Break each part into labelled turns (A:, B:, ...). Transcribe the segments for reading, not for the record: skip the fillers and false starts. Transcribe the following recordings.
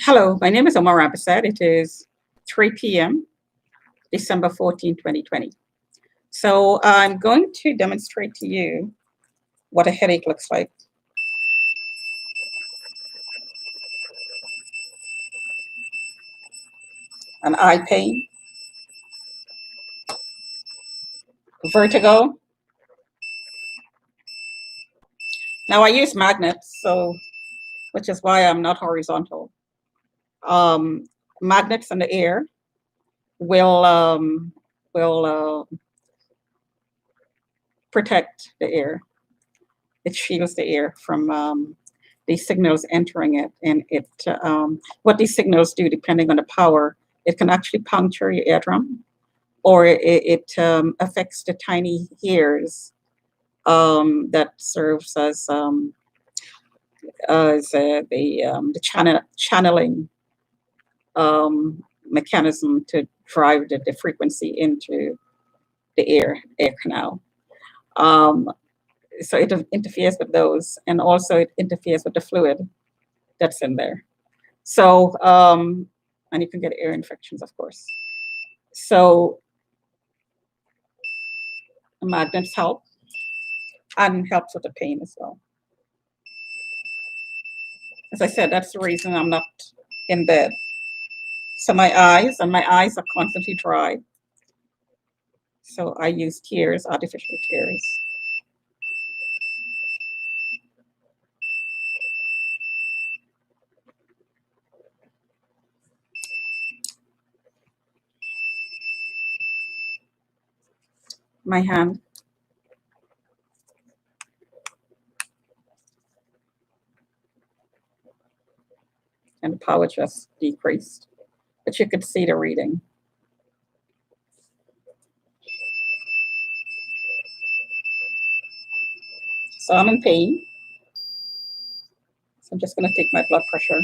A: Hello, my name is Omar Abasad. It is 3 p.m., December 14, 2020. So I'm going to demonstrate to you what a headache looks like. An eye pain, vertigo. Now I use magnets, which is why I'm not horizontal. Magnets in the air will protect the air. It shields the air from these signals entering it, and what these signals do, depending on the power, it can actually puncture your eardrum, or it affects the tiny hairs that serves as the channeling mechanism to drive the frequency into the air canal. So it interferes with those, and also it interferes with the fluid that's in there. So, and you can get ear infections, of course. So magnets help, and helps with the pain as well. As I said, that's the reason I'm not in bed. So my eyes are constantly dry. So I use tears, artificial tears. My hand. And the power just decreased, but you could see the reading. So I'm in pain. So I'm just going to take my blood pressure.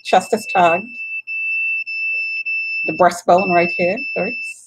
A: Chest is tagged. The breastbone right here hurts.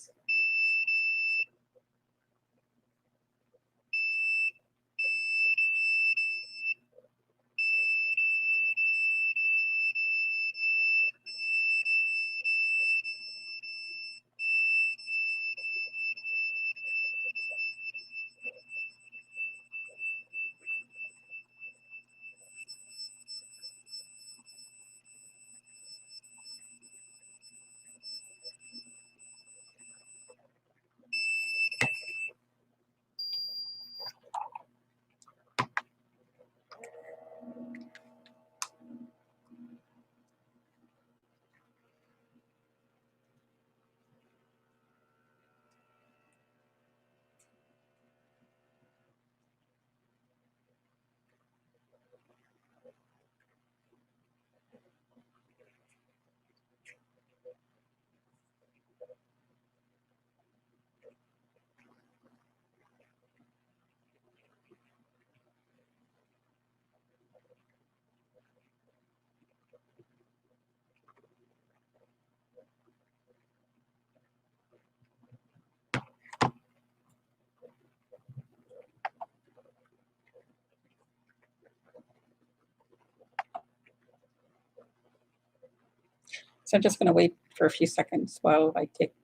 A: So I'm just going to wait for a fefew seconds while I take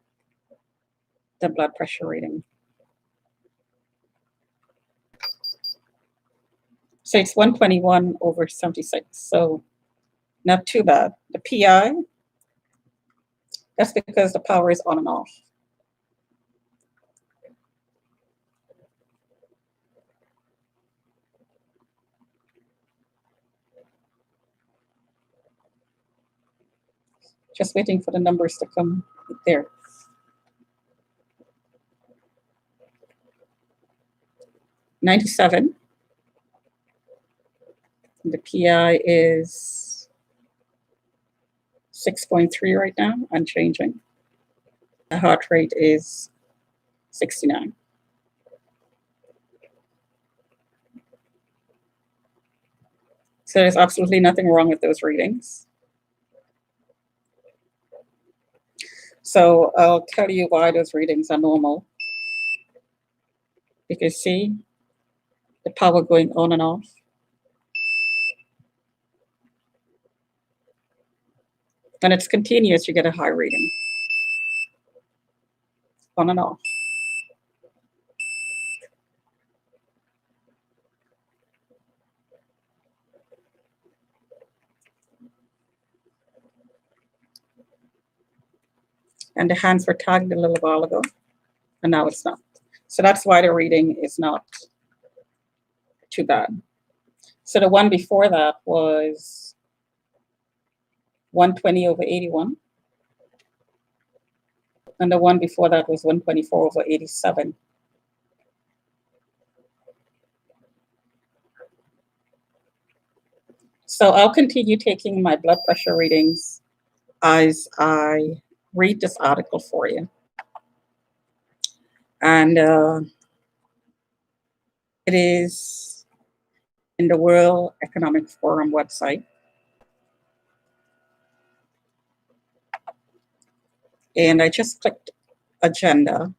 A: the blood pressure reading. So it's 121/76, so not too bad. The PI, that's because the power is on and off. Just waiting for the numbers to come there. '97. The PI is 6.3 right now, unchanging. The heart rate is 69. So there's absolutely nothing wrong with those readings. So I'll tell you why those readings are normal. Because see, the power going on and off. When it's continuous, you get a high reading. On and off. And the hands were tagged a little while ago, and now it's not. So that's why the reading is not too bad. So the one before that was 120/81. And the one before that was 124/87. So I'll continue taking my blood pressure readings as I read this article for you. And it is in the World Economic Forum website. And I just clicked agenda.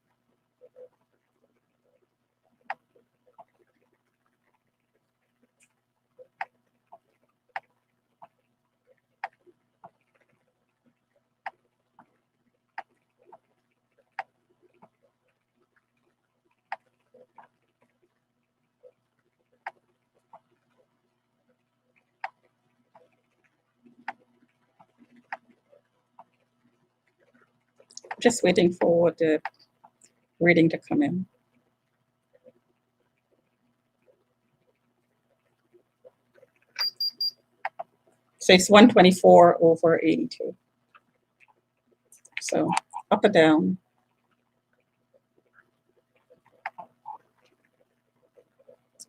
A: Just waiting for the reading to come in. So it's 124/82. So up and down.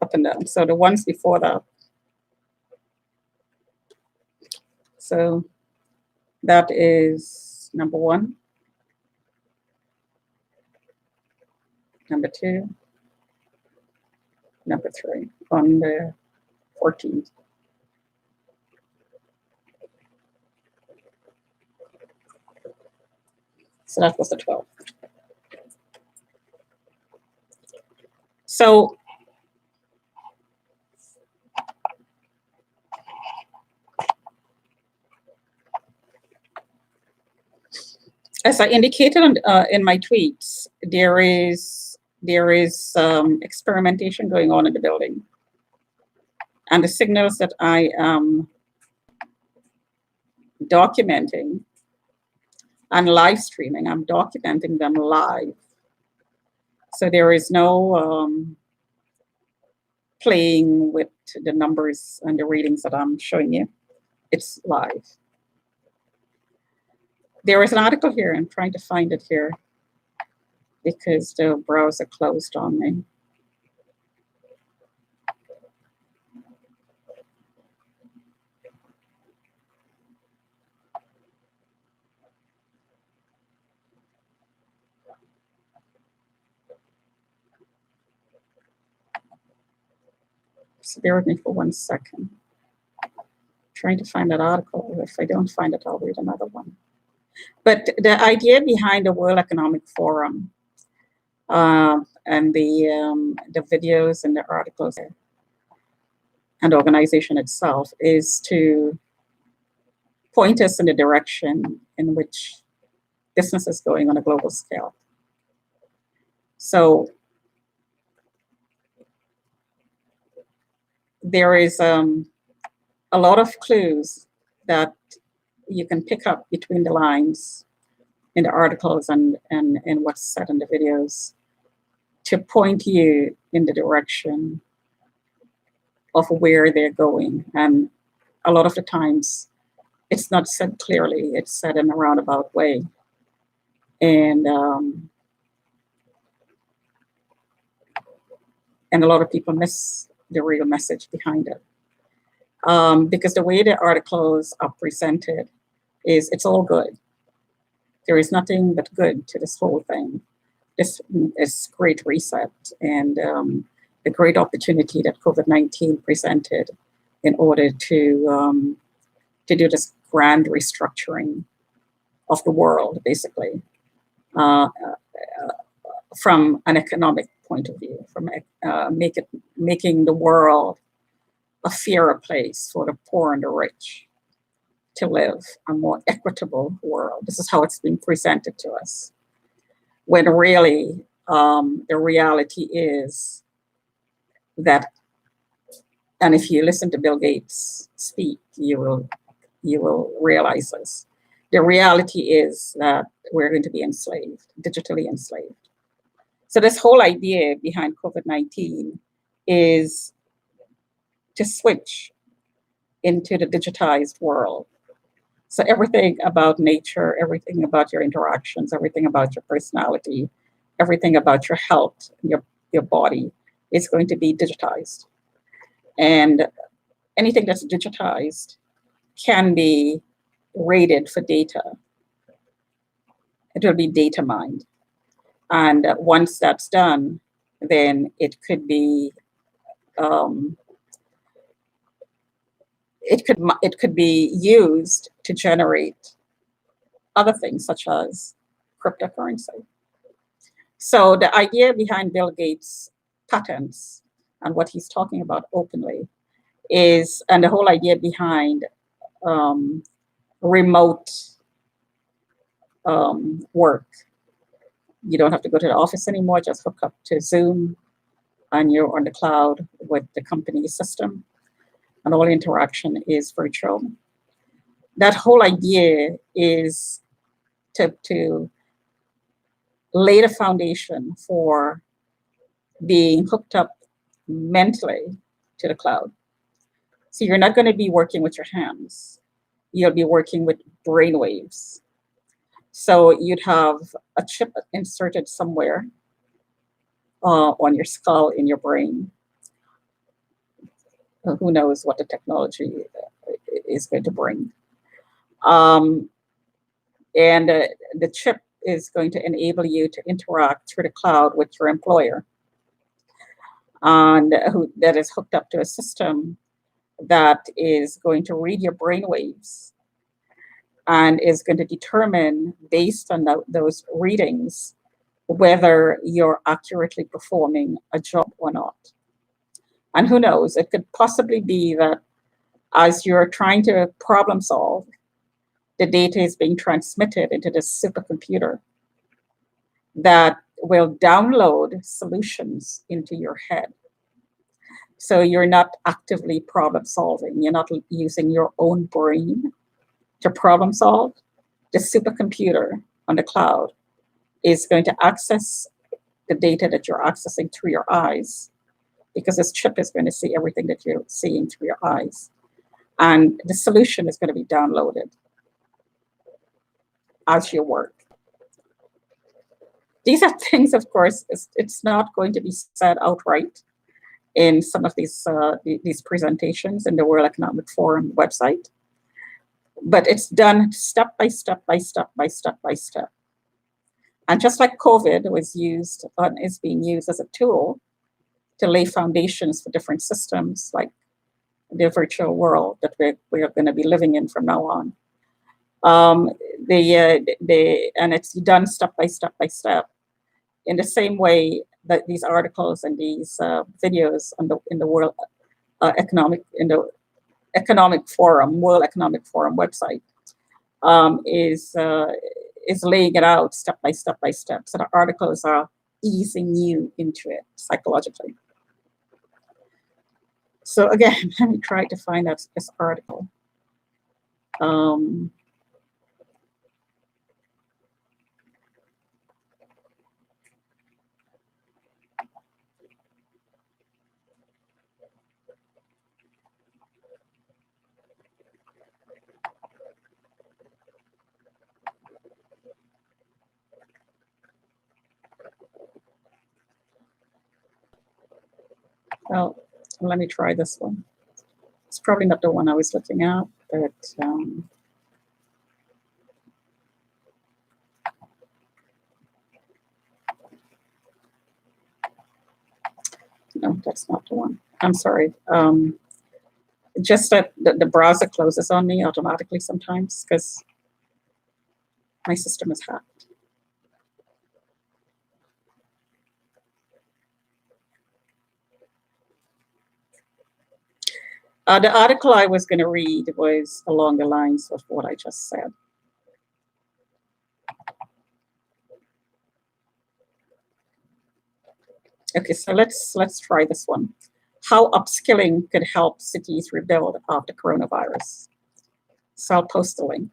A: Up and down. So the ones before that. So that is number 1. Number 2. Number 3 on the 14th. So that was the 12th. So as I indicated in my tweets, there is experimentation going on in the building. And the signals that I am documenting and live streaming, I'm documenting them live. So there is no playing with the numbers and the readings that I'm showing you. It's live. There is an article here. I'm trying to find it here because the browser closed on me. So bear with me for 1 second. Trying to find that article. If I don't find it, I'll read another one. But the idea behind the World Economic Forum and the videos and the articles and the organization itself is to point us in the direction in which business is going on a global scale. So there is a lot of clues that you can pick up between the lines in the articles and what's said in the videos to point you in the direction of where they're going. And a lot of the times it's not said clearly, it's said in a roundabout way. And a lot of people miss the real message behind it. Because the way the articles are presented is it's all good. There is nothing but good to this whole thing. This is great reset and the great opportunity that COVID-19 presented in order to do this grand restructuring of the world, basically, from an economic point of view, from making the world a fairer place for the poor and the rich. to live a more equitable world. This is how it's being presented to us. When really, the reality is that, and if you listen to Bill Gates speak, you will realize this. The reality is that we're going to be enslaved, digitally enslaved. So this whole idea behind COVID-19 is to switch into the digitized world. So everything about nature, everything about your interactions, everything about your personality, everything about your health, your body is going to be digitized. And anything that's digitized can be rated for data. It will be data mined. And once that's done, then it could be it could be used to generate other things such as cryptocurrency. So the idea behind Bill Gates' patents and what he's talking about openly is, and the whole idea behind remote work. You don't have to go to the office anymore, just hook up to Zoom and you're on the cloud with the company system and all interaction is virtual. That whole idea is to lay the foundation for being hooked up mentally to the cloud. So you're not going to be working with your hands. You'll be working with brain waves. So you'd have a chip inserted somewhere on your skull in your brain. Who knows what the technology is going to bring. And the chip is going to enable you to interact through the cloud with your employer, and that is hooked up to a system that is going to read your brain waves and is going to determine, based on those readings, whether you're accurately performing a job or not. And who knows, it could possibly be that as you're trying to problem solve, the data is being transmitted into this supercomputer that will download solutions into your head. So you're not actively problem solving. You're not using your own brain to problem solve. The supercomputer on the cloud is going to access the data that you're accessing through your eyes, because this chip is going to see everything that you're seeing through your eyes. And the solution is going to be downloaded as you work. These are things, of course, it's not going to be said outright in some of these presentations in the World Economic Forum website, but it's done step by step by step by step by step. And just like COVID was used, is being used as a tool to lay foundations for different systems, like the virtual world that we are going to be living in from now on. And it's done step by step by step. In the same way that these articles and these videos in the World Economic Forum, World Economic Forum website is laying it out step by step by step. So the articles are easing you into it psychologically. So again, let me try to find out this article. Well, let me try this one. It's probably not the one I was looking at, but no, that's not the one. I'm sorry. Just that the browser closes on me automatically sometimes because my system is hacked. The article I was going to read was along the lines of what I just said. Okay, so let's try this one. How upskilling could help cities rebuild after coronavirus. So I'll post a link.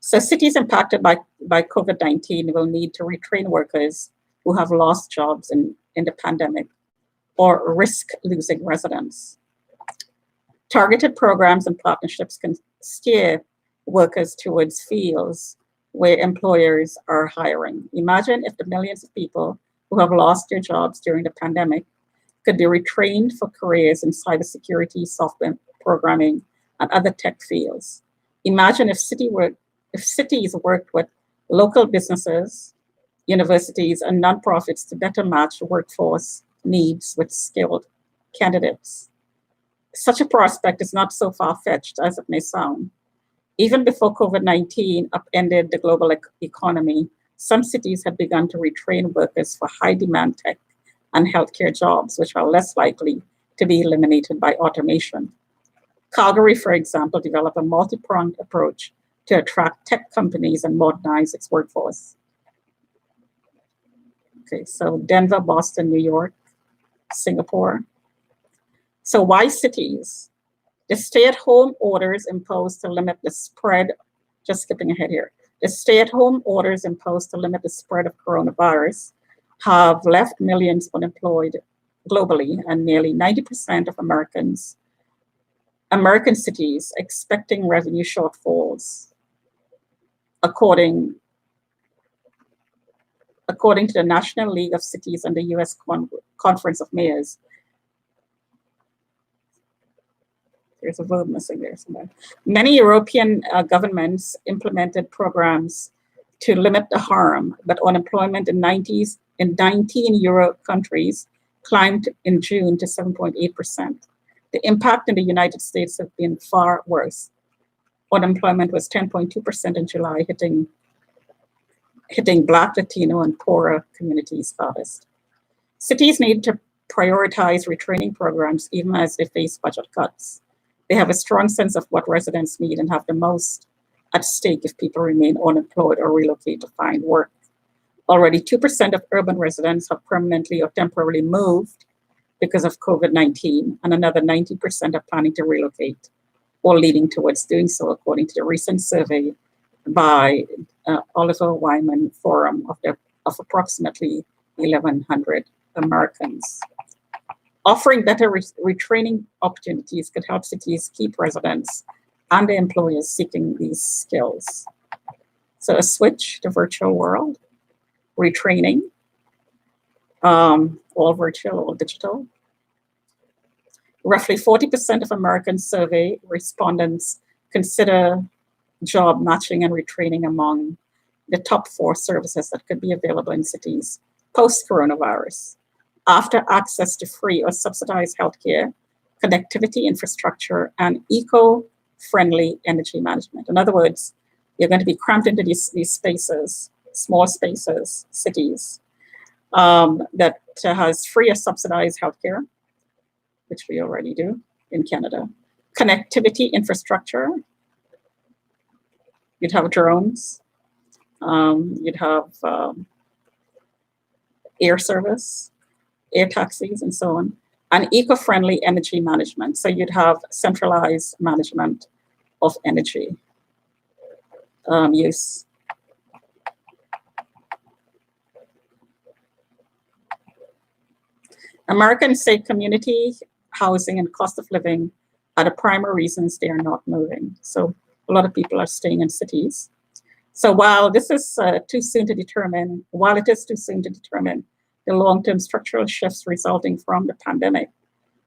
A: So cities impacted by COVID-19 will need to retrain workers who have lost jobs in the pandemic or risk losing residents. Targeted programs and partnerships can steer workers towards fields where employers are hiring. Imagine if the millions of people who have lost their jobs during the pandemic could be retrained for careers in cybersecurity, software programming, and other tech fields. Imagine if cities worked with local businesses, universities, and nonprofits to better match workforce needs with skilled candidates. Such a prospect is not so far-fetched as it may sound. Even before COVID-19 upended the global economy, some cities had begun to retrain workers for high-demand tech and healthcare jobs, which are less likely to be eliminated by automation. Calgary, for example, developed a multi-pronged approach to attract tech companies and modernize its workforce. Okay, so Denver, Boston, New York, Singapore. So why cities? The stay-at-home orders imposed to limit the spread, just skipping ahead here. The stay-at-home orders imposed to limit the spread of coronavirus have left millions unemployed globally, and nearly 90% of American cities expecting revenue shortfalls, according to the National League of Cities and the U.S. Conference of Mayors. There's a verb missing there somewhere. Many European governments implemented programs to limit the harm, but unemployment in 19 Euro countries climbed in June to 7.8%. The impact in the United States has been far worse. Unemployment was 10.2% in July, hitting Black, Latino, and poorer communities hardest. Cities need to prioritize retraining programs even as they face budget cuts. They have a strong sense of what residents need and have the most at stake if people remain unemployed or relocate to find work. Already 2% of urban residents have permanently or temporarily moved because of COVID-19, and another 90% are planning to relocate or leading towards doing so, according to the recent survey by Oliver Wyman Forum of approximately 1,100 Americans. Offering better retraining opportunities could help cities keep residents and the employers seeking these skills. So a switch to virtual world, retraining, all virtual, all digital. Roughly 40% of American survey respondents consider job matching and retraining among the top 4 services that could be available in cities post-coronavirus. After access to free or subsidized healthcare, connectivity infrastructure, and eco-friendly energy management. In other words, you're going to be cramped into these spaces, small spaces, cities, that has free or subsidized healthcare, which we already do in Canada. Connectivity infrastructure, you'd have drones, you'd have air service, air taxis, and so on, and eco-friendly energy management. So you'd have centralized management of energy use. Americans say community housing and cost of living are the primary reasons they are not moving. So a lot of people are staying in cities. So while this is too soon to determine, the long-term structural shifts resulting from the pandemic,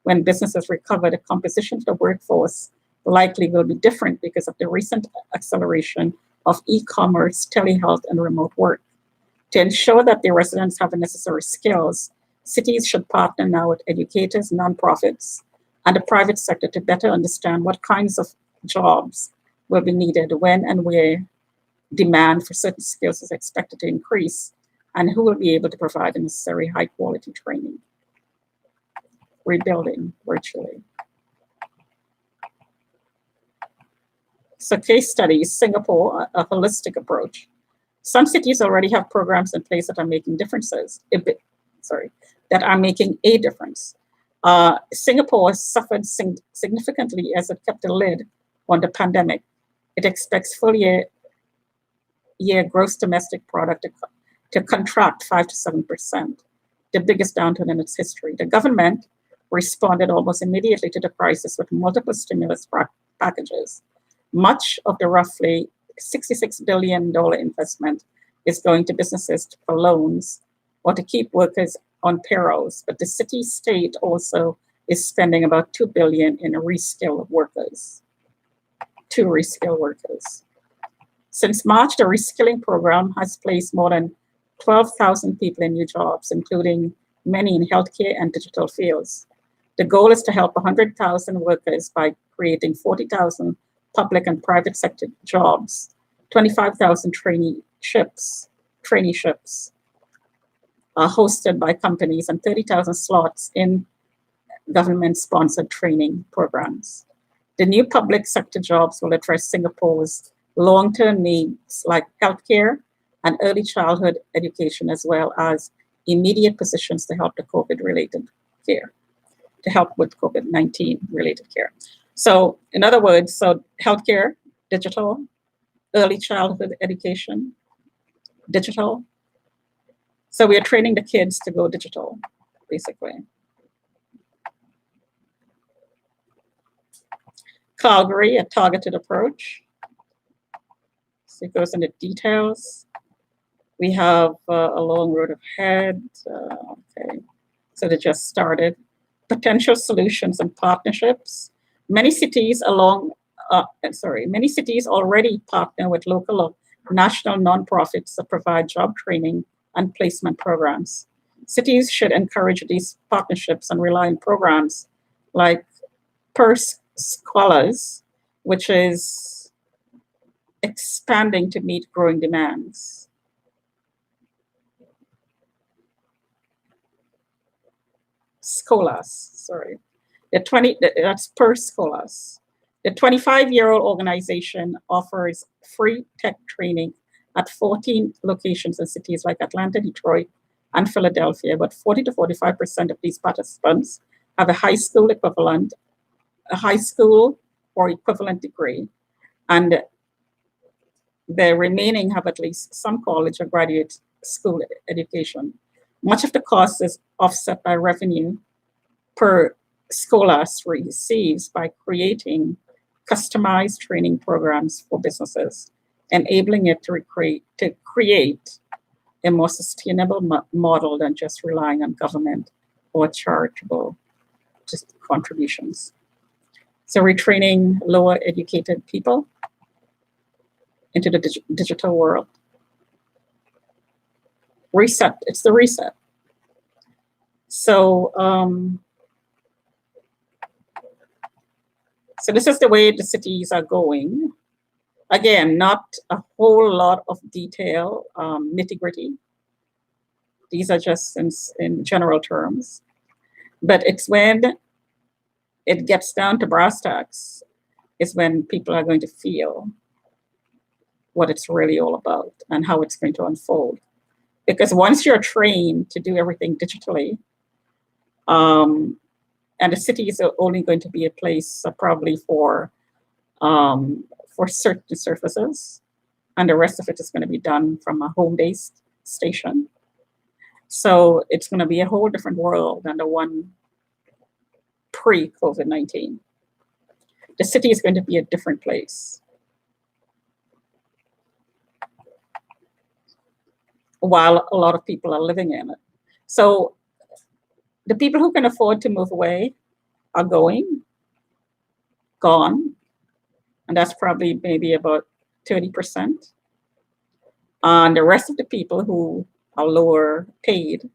A: when businesses recover, the composition of the workforce likely will be different because of the recent acceleration of e-commerce, telehealth, and remote work. To ensure that the residents have the necessary skills, cities should partner now with educators, nonprofits, and the private sector to better understand what kinds of jobs will be needed when and where demand for certain skills is expected to increase, and who will be able to provide the necessary high-quality training. Rebuilding virtually. So case studies, Singapore, a holistic approach. Some cities already have programs in place that are making differences, that are making a difference. Singapore suffered significantly as it kept a lid on the pandemic. It expects full year gross domestic product to contract 5 to 7%, the biggest downturn in its history. The government responded almost immediately to the crisis with multiple stimulus packages. Much of the roughly $66 billion investment is going to businesses for loans or to keep workers on payrolls, but the city state also is spending about $2 billion in to reskill workers. Since March, the reskilling program has placed more than 12,000 people in new jobs, including many in healthcare and digital fields. The goal is to help 100,000 workers by creating 40,000 public and private sector jobs, 25,000 traineeships hosted by companies, and 30,000 slots in government-sponsored training programs. The new public sector jobs will address Singapore's long-term needs like healthcare and early childhood education, as well as immediate positions to help with COVID-19 related care. So in other words, so healthcare, digital, early childhood education, digital. So we are training the kids to go digital, basically. Calgary, a targeted approach. So it goes into details. We have a long road ahead. Okay, so they just started. Potential solutions and partnerships. Many cities already partner with local or national nonprofits that provide job training and placement programs. Cities should encourage these partnerships and rely on programs like Scholars, which is expanding to meet growing demands. That's per Scholars. The 25-year-old organization offers free tech training at 14 locations in cities like Atlanta, Detroit, and Philadelphia, but 40 to 45% of these participants have a high school or equivalent degree, and the remaining have at least some college or graduate school education. Much of the cost is offset by revenue per Scholars receives by creating customized training programs for businesses, enabling it to create a more sustainable model than just relying on government or charitable just contributions. So we're training lower educated people into the digital world. Reset, it's the reset. So, so this is the way the cities are going. Again, not a whole lot of detail, nitty-gritty. These are just in general terms. But it's when it gets down to brass tacks is when people are going to feel what it's really all about and how it's going to unfold. Because once you're trained to do everything digitally, and the city is only going to be a place probably for certain services, and the rest of it is going to be done from a home-based station. So it's going to be a whole different world than the one pre-COVID-19. The city is going to be a different place. While a lot of people are living in it. So the people who can afford to move away are gone. And that's probably maybe about 30%. And the rest of the people who are lower paid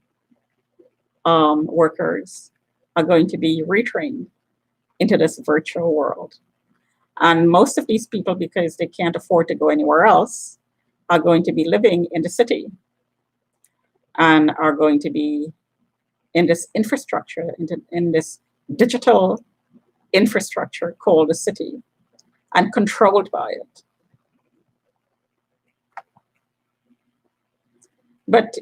A: workers are going to be retrained into this virtual world. And most of these people, because they can't afford to go anywhere else, are going to be living in the city and are going to be in this infrastructure, in this digital infrastructure called the city. and controlled by it. But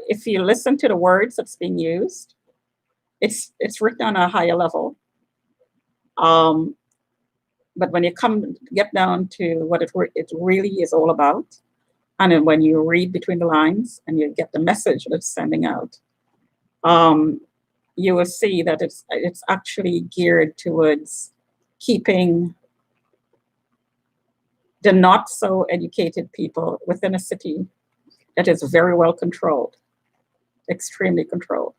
A: if you listen to the words that's being used, it's written on a higher level. But when you get down to what it really is all about, and then when you read between the lines and you get the message that it's sending out, you will see that it's actually geared towards keeping the not so educated people within a city that is very well controlled, extremely controlled.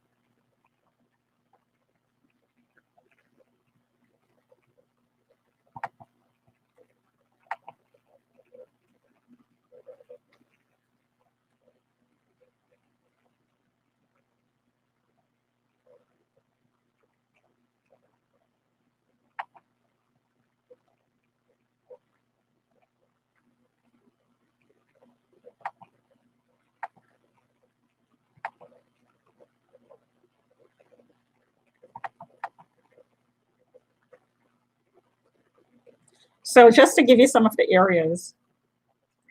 A: So just to give you some of the areas,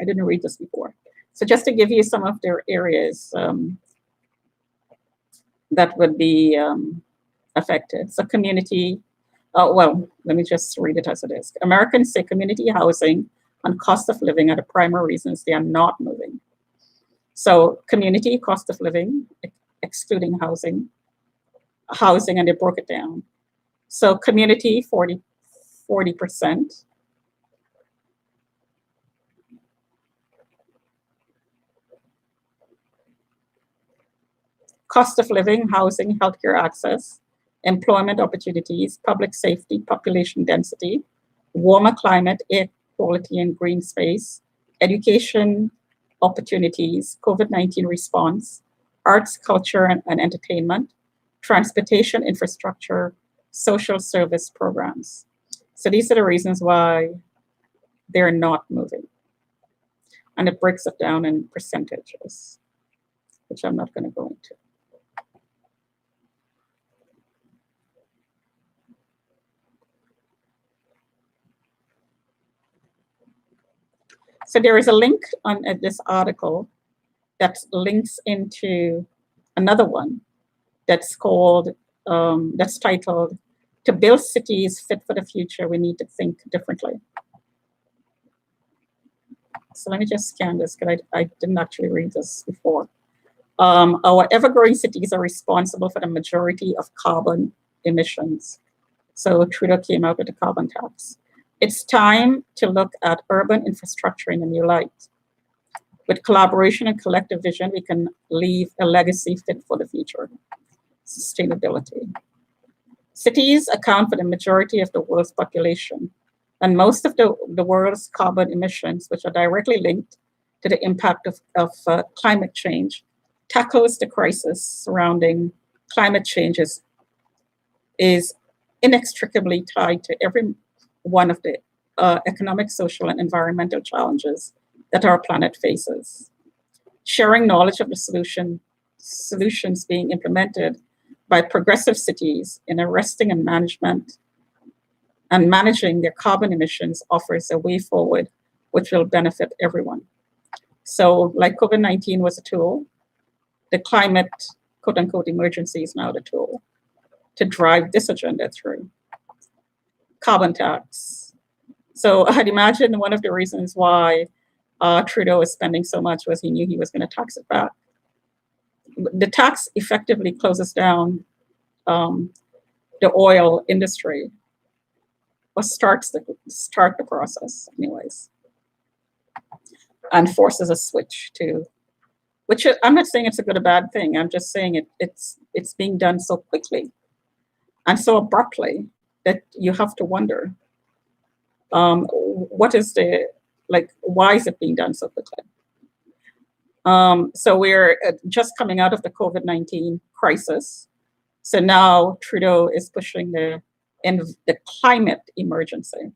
A: I didn't read this before. So just to give you some of their areas that would be affected. So community, well, let me just read it as it is. Americans say community housing and cost of living are the primary reasons they are not moving. So community cost of living, excluding housing, and they broke it down. So community, 40%. Cost of living, housing, healthcare access, employment opportunities, public safety, population density, warmer climate, air quality and green space, education opportunities, COVID-19 response, arts, culture and entertainment, transportation infrastructure, social service programs. So these are the reasons why they're not moving. And it breaks it down in percentages, which I'm not going to go into. So there is a link on this article that links into another one that's called, that's titled, "To Build Cities Fit for the Future, We Need to Think Differently." So let me just scan this because I didn't actually read this before. Our ever-growing cities are responsible for the majority of carbon emissions. So Trudeau came out with a carbon tax. It's time to look at urban infrastructure in a new light. With collaboration and collective vision, we can leave a legacy fit for the future. Sustainability. Cities account for the majority of the world's population, and most of the world's carbon emissions, which are directly linked to the impact of climate change, tackles the crisis surrounding climate changes is inextricably tied to every one of the economic, social, and environmental challenges that our planet faces. Sharing knowledge of the solutions being implemented by progressive cities in arresting and managing their carbon emissions offers a way forward which will benefit everyone. So like COVID-19 was a tool, the climate, quote unquote, emergency is now the tool to drive this agenda through. Carbon tax. So I'd imagine one of the reasons why Trudeau was spending so much was he knew he was going to tax it back. The tax effectively closes down the oil industry, or start the process anyways, and forces a switch to, which I'm not saying it's a good or bad thing. I'm just saying it's being done so quickly and so abruptly that you have to wonder, what is why is it being done so quickly? So we're just coming out of the COVID-19 crisis. So now Trudeau is pushing the climate emergency.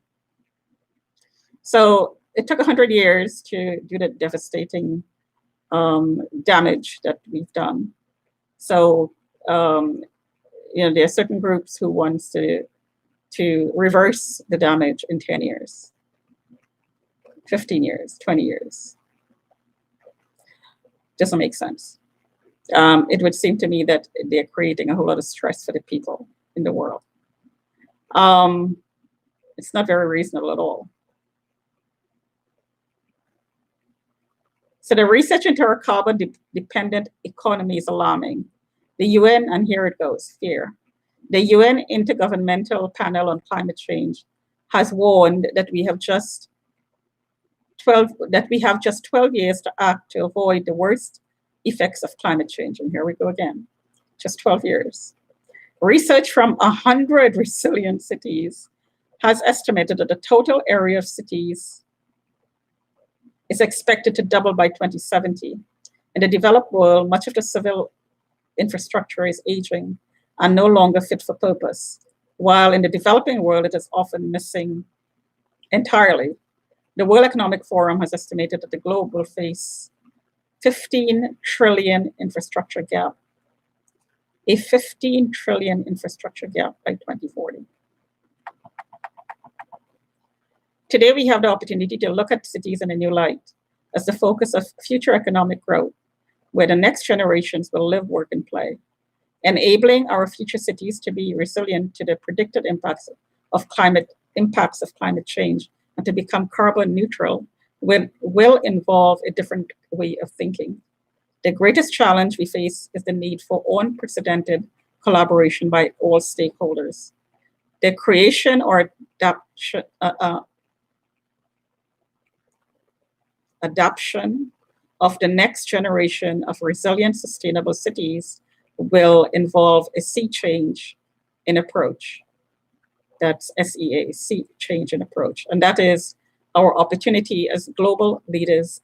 A: So it took 100 years to do the devastating damage that we've done. So there are certain groups who wants to reverse the damage in 10 years. 15 years, 20 years. Doesn't make sense. It would seem to me that they're creating a whole lot of stress for the people in the world. It's not very reasonable at all. So the research into our carbon-dependent economy is alarming. The UN, and here it goes, fear. The UN Intergovernmental Panel on Climate Change has warned that we have just 12 years to act to avoid the worst effects of climate change. And here we go again, just 12 years. Research from 100 resilient cities has estimated that the total area of cities is expected to double by 2070. In the developed world, much of the civil infrastructure is aging and no longer fit for purpose, while in the developing world, it is often missing entirely. The World Economic Forum has estimated that the globe will face 15 trillion infrastructure gap, a 15 trillion infrastructure gap by 2040. Today, we have the opportunity to look at cities in a new light as the focus of future economic growth, where the next generations will live, work, and play. Enabling our future cities to be resilient to the predicted impacts of climate change and to become carbon neutral will involve a different way of thinking. The greatest challenge we face is the need for unprecedented collaboration by all stakeholders. The creation or adoption of the next generation of resilient, sustainable cities will involve a sea change in approach. That's SEA, sea change in approach. And that is our opportunity as global leaders.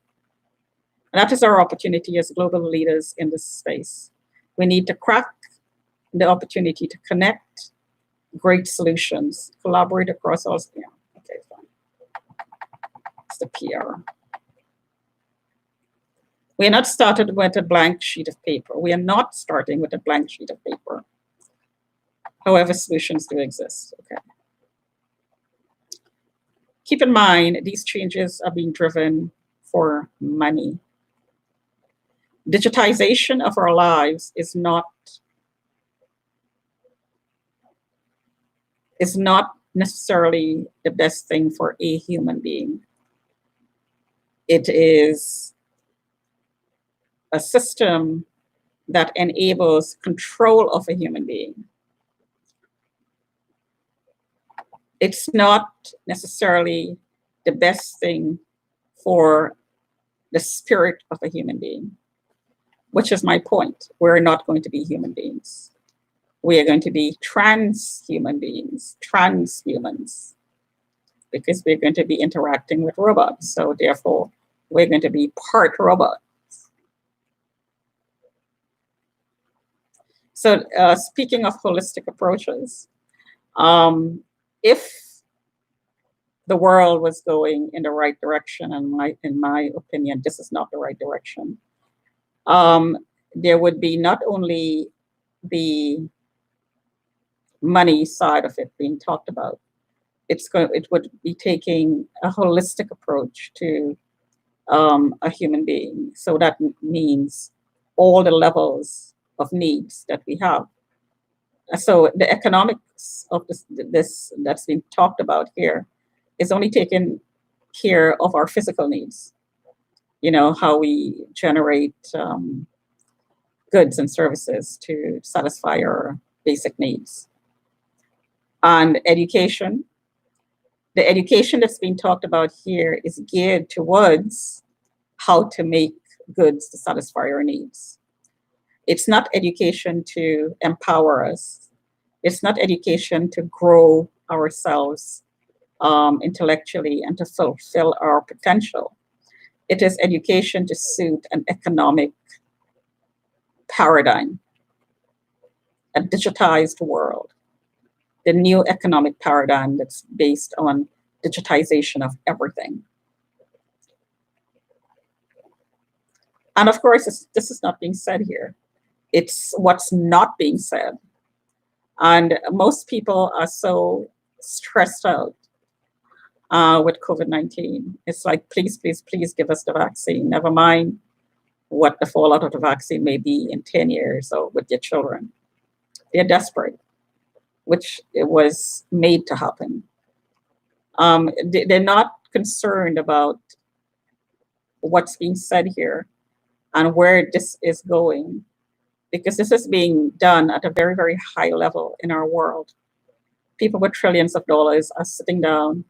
A: And that is our opportunity as global leaders in this space. We need to crack the opportunity to connect great solutions, collaborate across all. Yeah, okay, fine. It's the PR. We are not started with a blank sheet of paper. We are not starting with a blank sheet of paper. However, solutions do exist, okay. Keep in mind, these changes are being driven for money. Digitization of our lives is not necessarily the best thing for a human being. It is a system that enables control of a human being. It's not necessarily the best thing for the spirit of a human being, which is my point. We're not going to be human beings. We are going to be transhuman beings, transhumans, because we're going to be interacting with robots. So therefore, we're going to be part robot. So speaking of holistic approaches, if the world was going in the right direction, and in my opinion, this is not the right direction, there would be not only the money side of it being talked about, it would be taking a holistic approach to a human being. So that means all the levels of needs that we have. So the economics of this that's been talked about here is only taking care of our physical needs. You know, how we generate goods and services to satisfy our basic needs. And education, the education that's being talked about here is geared towards how to make goods to satisfy our needs. It's not education to empower us. It's not education to grow ourselves intellectually and to fulfill our potential. It is education to suit an economic paradigm, a digitized world, the new economic paradigm that's based on digitization of everything. And of course, this is not being said here. It's what's not being said. And most people are so stressed out with COVID-19. It's like, please, please, please give us the vaccine. Never mind what the fallout of the vaccine may be in 10 years or with your children. They're desperate, which it was made to happen. They're not concerned about what's being said here and where this is going, because this is being done at a very, very high level in our world. People with trillions of dollars are sitting down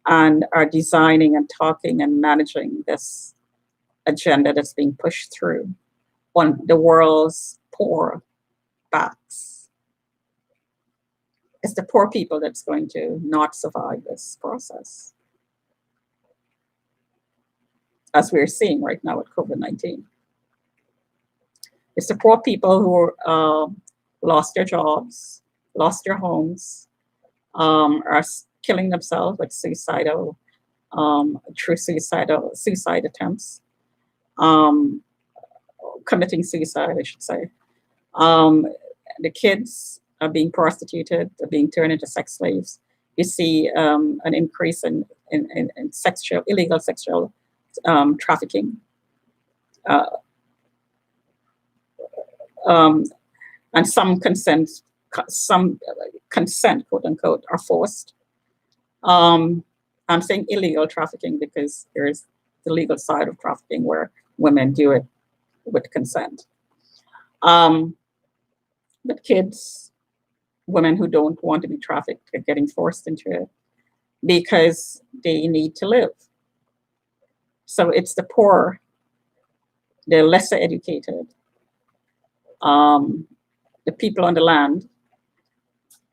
A: and are designing and talking and managing this agenda that's being pushed through on the world's poor backs. It's the poor people that's going to not survive this process, as we're seeing right now with COVID-19. It's the poor people who lost their jobs, lost their homes, are killing themselves with suicidal, through suicide attempts, committing suicide, I should say. The kids are being prostituted, they're being turned into sex slaves. You see an increase in illegal sexual trafficking. And some consent, quote unquote, are forced. I'm saying illegal trafficking because there's the legal side of trafficking where women do it with consent. But kids, women who don't want to be trafficked are getting forced into it because they need to live. So it's the poor, the lesser educated, the people on the land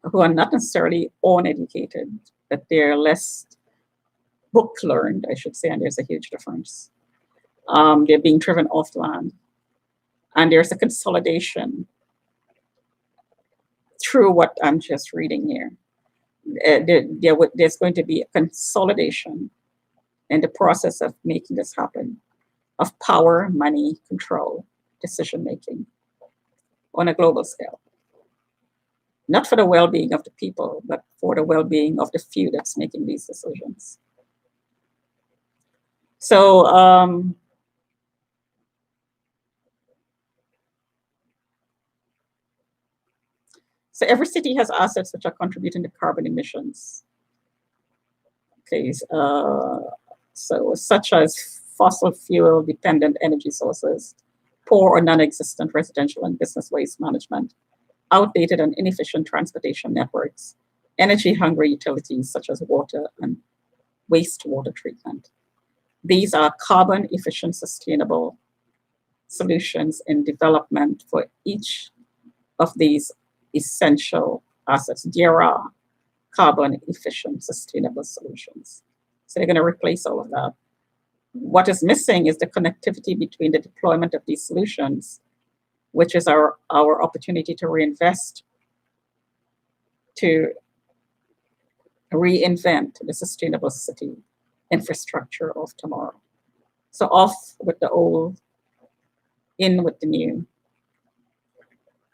A: who are not necessarily uneducated, but they're less book learned, I should say, and there's a huge difference. They're being driven off the land. And there's a consolidation through what I'm just reading here. There's going to be a consolidation in the process of making this happen, of power, money, control, decision-making on a global scale. Not for the well-being of the people, but for the well-being of the few that's making these decisions. So, so every city has assets which are contributing to carbon emissions. Okay, so such as fossil fuel dependent energy sources, poor or non-existent residential and business waste management, outdated and inefficient transportation networks, energy-hungry utilities such as water and wastewater treatment. These are carbon-efficient, sustainable solutions in development for each of these essential assets. There are carbon-efficient, sustainable solutions. So they're going to replace all of that. What is missing is the connectivity between the deployment of these solutions, which is our opportunity to reinvest, to reinvent the sustainable city infrastructure of tomorrow. So off with the old, in with the new.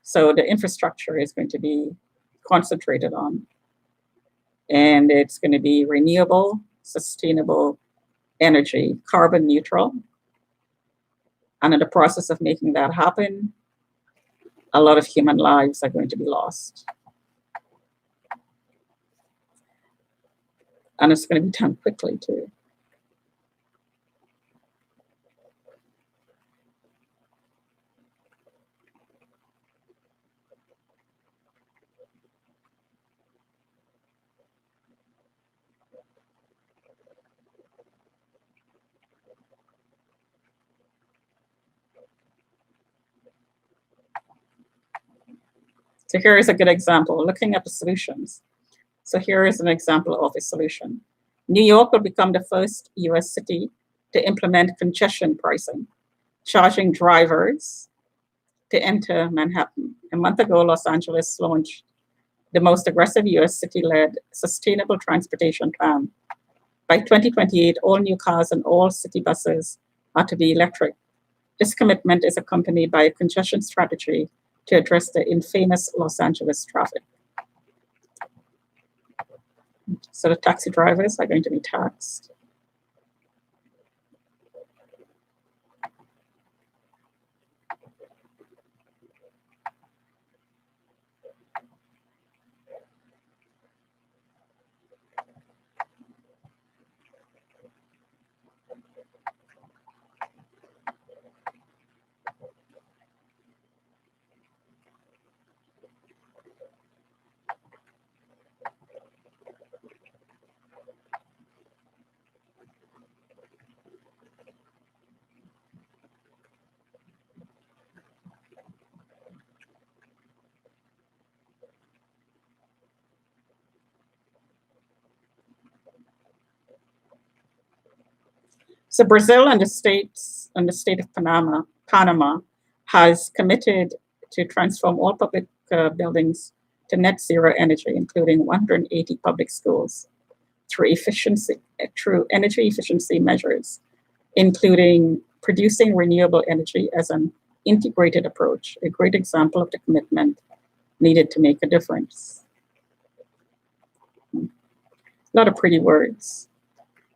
A: So the infrastructure is going to be concentrated on, and it's going to be renewable, sustainable energy, carbon neutral. And in the process of making that happen, a lot of human lives are going to be lost. And it's going to be done quickly too. So here is a good example, looking at the solutions. So here is an example of a solution. New York will become the first US city to implement congestion pricing, charging drivers to enter Manhattan. A month ago, Los Angeles launched the most aggressive US city-led sustainable transportation plan. By 2028, all new cars and all city buses are to be electric. This commitment is accompanied by a congestion strategy to address the infamous Los Angeles traffic. So the taxi drivers are going to be taxed. So Brazil and the state of Panama has committed to transform all public buildings to net zero energy, including 180 public schools, through energy efficiency measures, including producing renewable energy as an integrated approach, a great example of the commitment needed to make a difference. A lot of pretty words.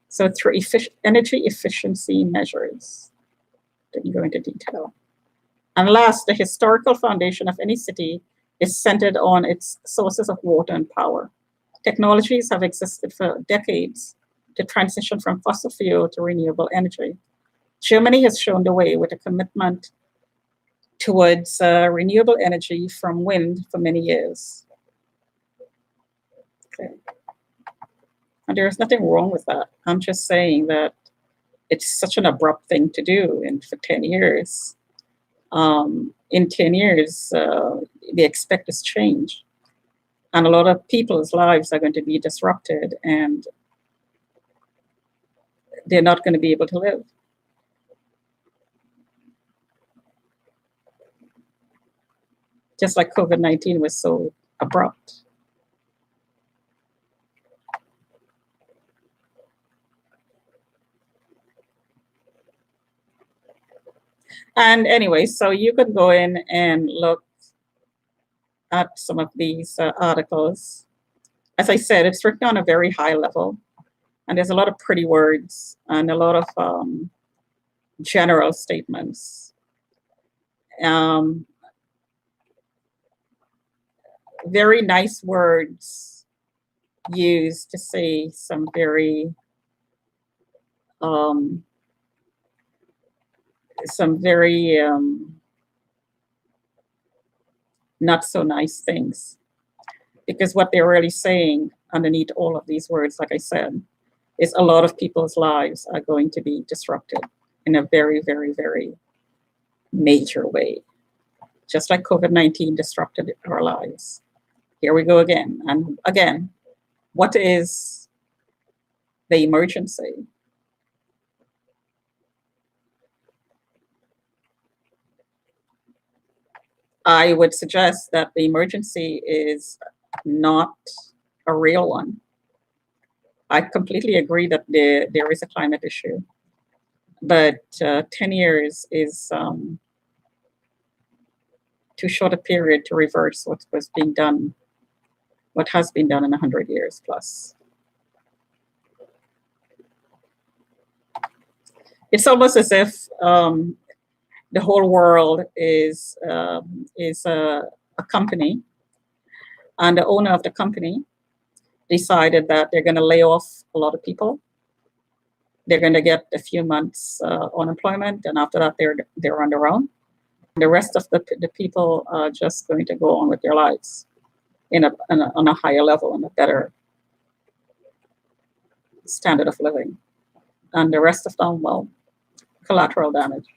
A: So through energy efficiency measures, didn't go into detail. And last, the historical foundation of any city is centered on its sources of water and power. Technologies have existed for decades to transition from fossil fuel to renewable energy. Germany has shown the way with a commitment towards renewable energy from wind for many years. Okay. And there's nothing wrong with that. I'm just saying that it's such an abrupt thing to do. And for 10 years, in 10 years, they expect this change. And a lot of people's lives are going to be disrupted and they're not going to be able to live. Just like COVID-19 was so abrupt. And anyway, so you could go in and look at some of these articles. As I said, it's written on a very high level, and there's a lot of pretty words and a lot of general statements. Very nice words used to say some very not so nice things, because what they're really saying underneath all of these words, like I said, is a lot of people's lives are going to be disrupted in a very, very, very major way, just like COVID-19 disrupted our lives. Here we go again. And again, what is the emergency? I would suggest that the emergency is not a real one. I completely agree that there is a climate issue, but 10 years is too short a period to reverse what was being done, what has been done in 100 years plus. It's almost as if the whole world is a company, and the owner of the company decided that they're going to lay off a lot of people. They're going to get a few months unemployment, and after that, they're on their own. The rest of the people are just going to go on with their lives on a higher level and a better standard of living. And the rest of them, well, collateral damage.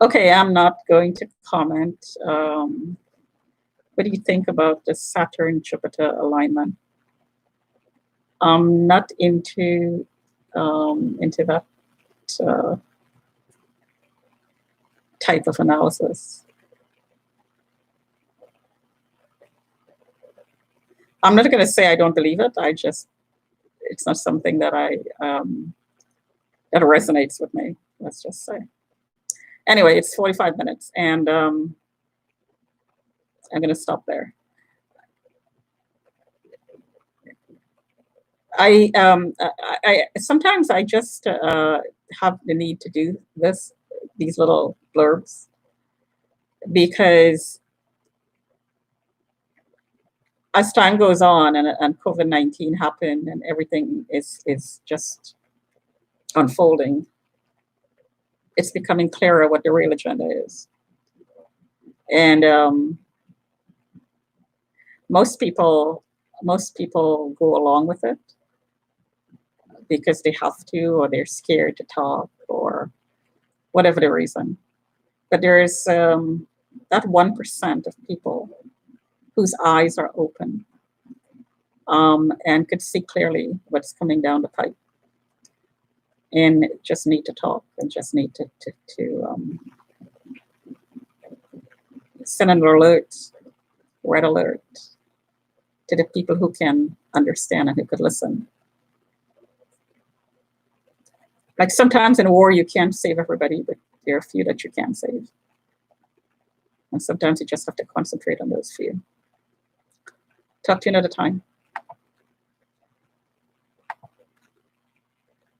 A: Okay, I'm not going to comment. What do you think about the Saturn-Jupiter alignment? I'm not into that type of analysis. I'm not going to say I don't believe it. It's not something that that resonates with me, let's just say. Anyway, it's 45 minutes, and I'm going to stop there. I sometimes I just have the need to do these little blurbs, because as time goes on and COVID-19 happened and everything is just unfolding, it's becoming clearer what the real agenda is. And most people go along with it because they have to, or they're scared to talk, or whatever the reason. But there's that 1% of people whose eyes are open and could see clearly what's coming down the pipe, and just need to talk, and just need to send an alert, red alert, to the people who can understand and who could listen. Like sometimes in a war, you can't save everybody, but there are a few that you can save. And sometimes you just have to concentrate on those few. Talk to you another time.